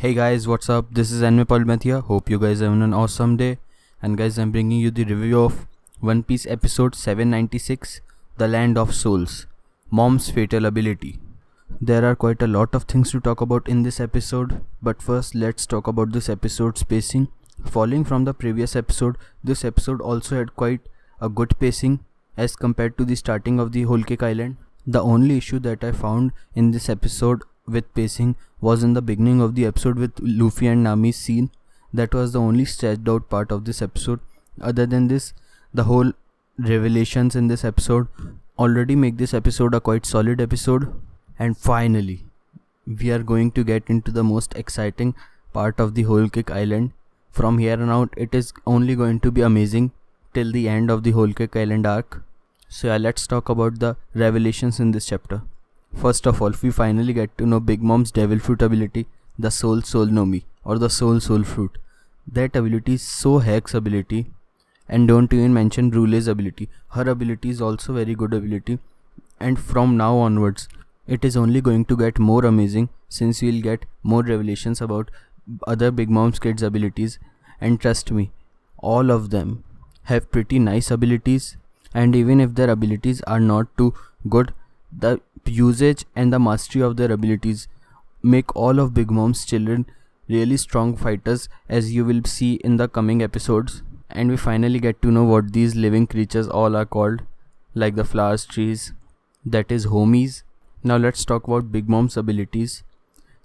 Hey guys, what's up? This is Anime Palmathia. Hope you guys are having an awesome day. And guys, I'm bringing you the review of One Piece episode 796, The Land of Souls, Mom's Fatal Ability. There are quite a lot of things to talk about in this episode, but first let's talk about this episode's pacing. Following from the previous episode, this episode also had quite a good pacing as compared to the starting of the Whole Cake Island. The only issue that I found in this episode with pacing was in the beginning of the episode with Luffy and Nami's scene. That was the only stretched out part of this episode. Other than this, the whole revelations in this episode already make this episode a quite solid episode. And finally, we are going to get into the most exciting part of the Whole Cake Island. From here on out, it is only going to be amazing till the end of the Whole Cake Island arc. So yeah, let's talk about the revelations in this chapter. First of all, we finally get to know Big Mom's Devil Fruit ability, the Soul Nomi, or the Soul Fruit. That ability is so Hex ability, and don't even mention Brule's ability. Her ability is also very good ability, and from now onwards, it is only going to get more amazing since we'll get more revelations about other Big Mom's kids' abilities. And trust me, all of them have pretty nice abilities, and even if their abilities are not too good, the usage and the mastery of their abilities make all of Big Mom's children really strong fighters, as you will see in the coming episodes. And we finally get to know what these living creatures all are called, like the flowers, trees, that is homies. Now let's talk about Big Mom's abilities.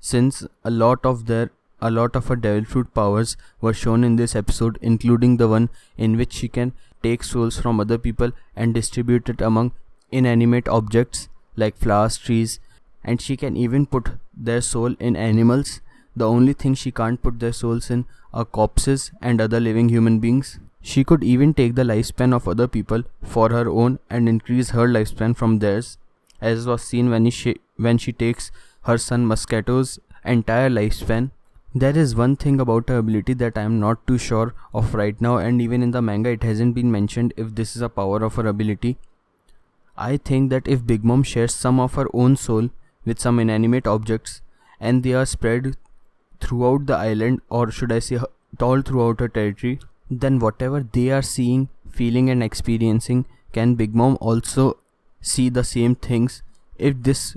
Since a lot of her devil fruit powers were shown in this episode, including the one in which she can take souls from other people and distribute it among inanimate objects like flowers, trees, and she can even put their soul in animals. The only thing she can't put their souls in are corpses and other living human beings. She could even take the lifespan of other people for her own and increase her lifespan from theirs, as was seen when she takes her son Mosquito's entire lifespan. There is one thing about her ability that I am not too sure of right now, and even in the manga it hasn't been mentioned if this is a power of her ability. I think that if Big Mom shares some of her own soul with some inanimate objects and they are spread throughout the island, or should I say all throughout her territory, then whatever they are seeing, feeling and experiencing, can Big Mom also see the same things? If this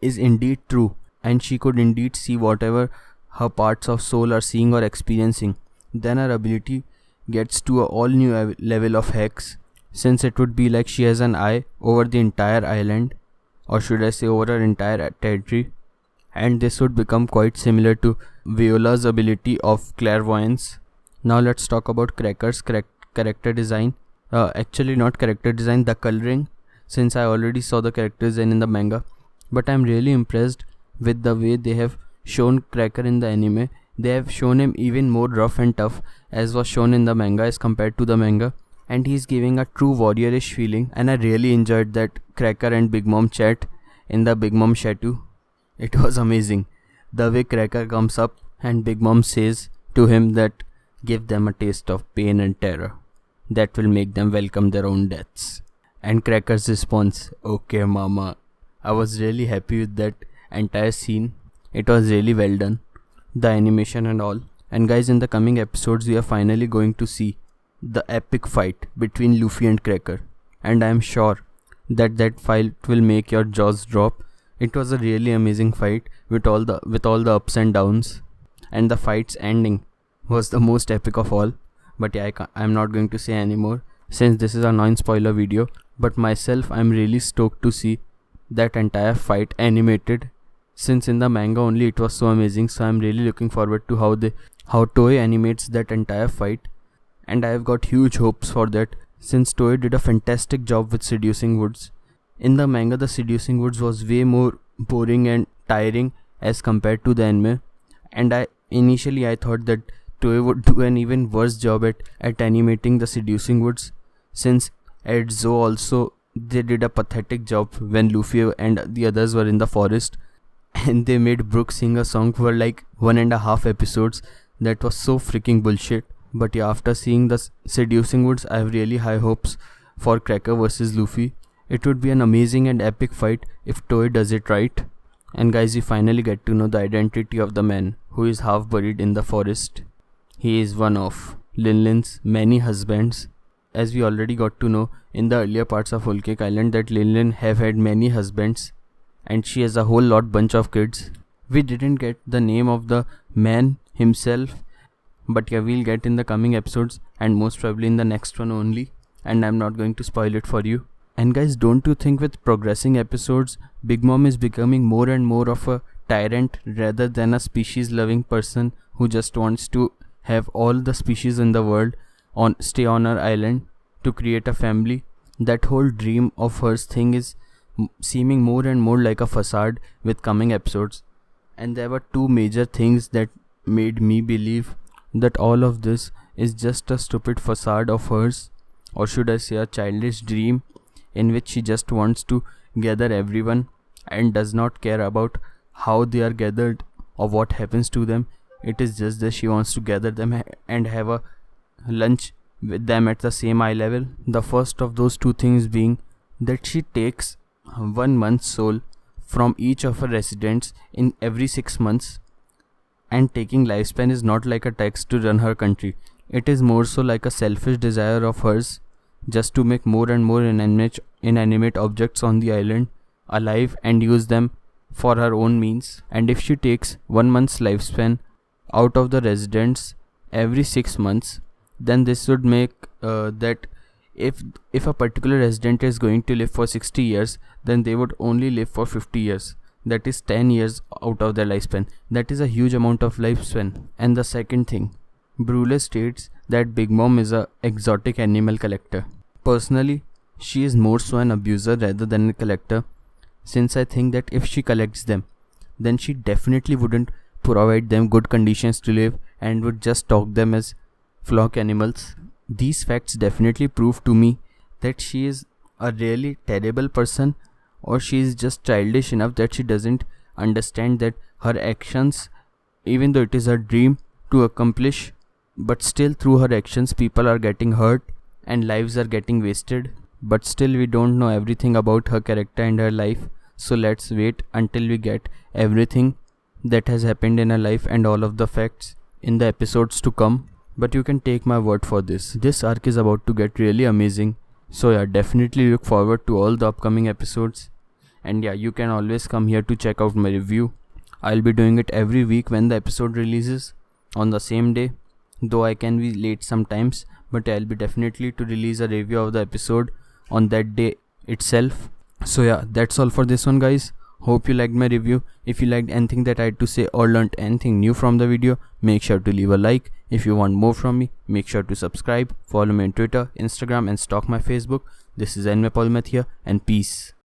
is indeed true and she could indeed see whatever her parts of soul are seeing or experiencing, then her ability gets to a all new level of Hex, since it would be like she has an eye over the entire island, or should I say over her entire territory. And this would become quite similar to Viola's ability of clairvoyance. Now let's talk about Cracker's character design. Actually not character design, the coloring, since I already saw the character design in the manga. But I'm really impressed with the way they have shown Cracker in the anime. They have shown him even more rough and tough as was shown in the manga as compared to the manga. And he's giving a true warriorish feeling, and I really enjoyed that Cracker and Big Mom chat in the Big Mom Chateau. It was amazing. The way Cracker comes up and Big Mom says to him that give them a taste of pain and terror that will make them welcome their own deaths. And Cracker's response, okay mama. I was really happy with that entire scene. It was really well done, the animation and all. And guys, in the coming episodes we are finally going to see the epic fight between Luffy and Cracker, and I am sure that fight will make your jaws drop. It was a really amazing fight with all the ups and downs, and the fight's ending was the most epic of all. But yeah, I'm not going to say anymore since this is a non-spoiler video. But myself, I'm really stoked to see that entire fight animated, since in the manga only it was so amazing. So I'm really looking forward to how Toei animates that entire fight. And I have got huge hopes for that, since Toei did a fantastic job with Seducing Woods. In the manga, the Seducing Woods was way more boring and tiring as compared to the anime, and I thought that Toei would do an even worse job at animating the Seducing Woods, since at Zou also they did a pathetic job when Luffy and the others were in the forest, and they made Brook sing a song for like 1.5 episodes. That was so freaking bullshit. But yeah, after seeing the Seducing Woods, I have really high hopes for Cracker versus Luffy. It would be an amazing and epic fight if Toei does it right. And guys, we finally get to know the identity of the man who is half buried in the forest. He is one of Linlin's many husbands. As we already got to know in the earlier parts of Whole Cake Island that Linlin have had many husbands and she has a whole lot bunch of kids. We didn't get the name of the man himself, but yeah, we'll get in the coming episodes and most probably in the next one only, and I'm not going to spoil it for you. And guys, don't you think with progressing episodes, Big Mom is becoming more and more of a tyrant rather than a species loving person who just wants to have all the species in the world stay on her island to create a family? That whole dream of hers thing is seeming more and more like a facade with coming episodes. And there were two major things that made me believe that all of this is just a stupid facade of hers, or should I say a childish dream, in which she just wants to gather everyone and does not care about how they are gathered or what happens to them. It is just that she wants to gather them and have a lunch with them at the same eye level. The first of those two things being that she takes 1 month's soul from each of her residents in every 6 months, and taking lifespan is not like a tax to run her country. It is more so like a selfish desire of hers just to make more and more inanimate objects on the island alive and use them for her own means. And if she takes 1 month's lifespan out of the residents every 6 months, then this would make that if a particular resident is going to live for 60 years, then they would only live for 50 years. That is 10 years out of their lifespan. That is a huge amount of lifespan. And the second thing, Brule states that Big Mom is a exotic animal collector. Personally, she is more so an abuser rather than a collector, since I think that if she collects them, then she definitely wouldn't provide them good conditions to live and would just stock them as flock animals. These facts definitely prove to me that she is a really terrible person, or she is just childish enough that she doesn't understand that her actions, even though it is her dream to accomplish, but still through her actions people are getting hurt and lives are getting wasted. But still we don't know everything about her character and her life, so let's wait until we get everything that has happened in her life and all of the facts in the episodes to come. But you can take my word for this arc is about to get really amazing. So yeah, definitely look forward to all the upcoming episodes. And yeah, you can always come here to check out my review. I'll be doing it every week when the episode releases on the same day, though I can be late sometimes, but I'll be definitely to release a review of the episode on that day itself. So yeah, that's all for this one, guys. Hope you liked my review. If you liked anything that I had to say or learned anything new from the video, make sure to leave a like. If you want more from me, make sure to subscribe, follow me on Twitter, Instagram and stalk my Facebook. This is Anime Polymath here, and peace.